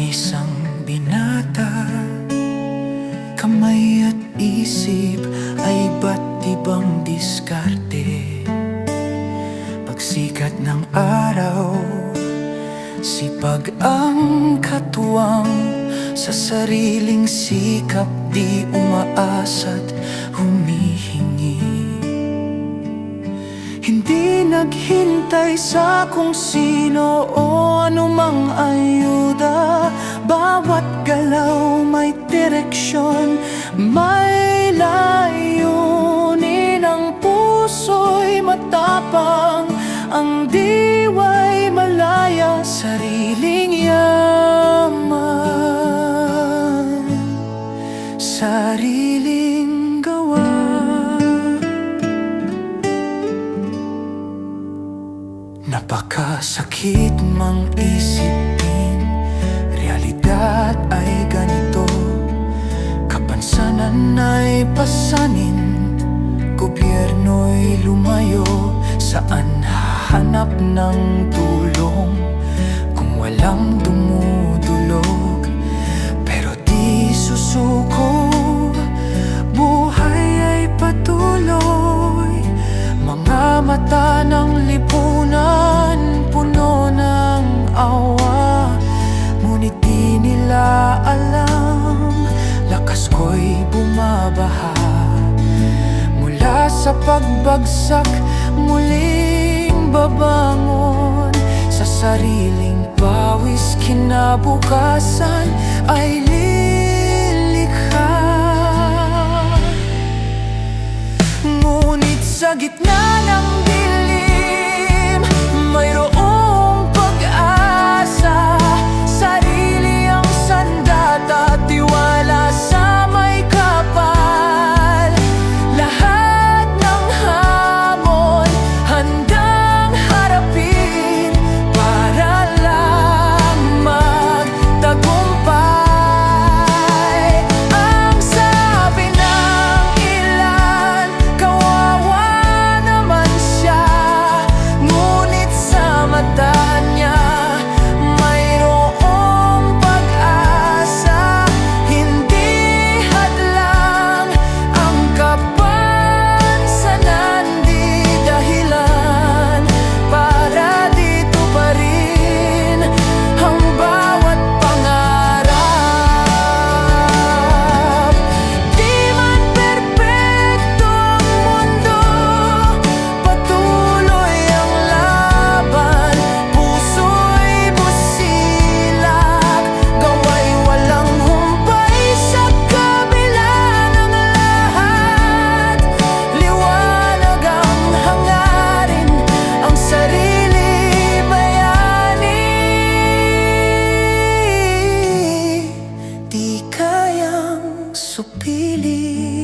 isang binata, kamay at isip ay iba't ibang diskarte. Pagsikat ng araw, sipag ang katuwang, sa sariling sikap di umaasa't humihingi. Hindi naghintay sa kung sino o anumang ayuda. Bawat galaw may direksyon, may layunin. Ang puso'y matapang, ang diwa'y malaya, sariling yaman, sariling gawa. Napakasakit mang isipin, realidad ay ganito. Kapansanan ay pasanin, gobyerno'y lumayo. Saan hahanap ng tulong kung walang dumudulog? Pero di susuko, buhay ay patuloy. Mga mata ng lipunan puno ng awa, ngunit di nila alam, lakas ko'y bumabaha. Mula sa pagbagsak, muling babangon. Sa sariling pawis, kinabukasan ay lilikha. Ngunit sa gitna ng dilim, mayroong pag-asa. Sarili ang sandata, tiwala sa may kapal. Lahat ng hamon handang harapin para lang magtagumpay. Ang sabi ng ilan, kawawa naman siya, ngunit sa mata niya mayroong pag-asa. Hindi hadlang ang kapansanan, di dahilan para dito pa rin ang bawat pangarap. Di man perpekto ang mundo, patuloy ang laban. Puso'y busilak, gawa'y walang humpay. Sa kabila ng lahat, liwanag ang hangarin, ang sarili bayani. Di kayang supili.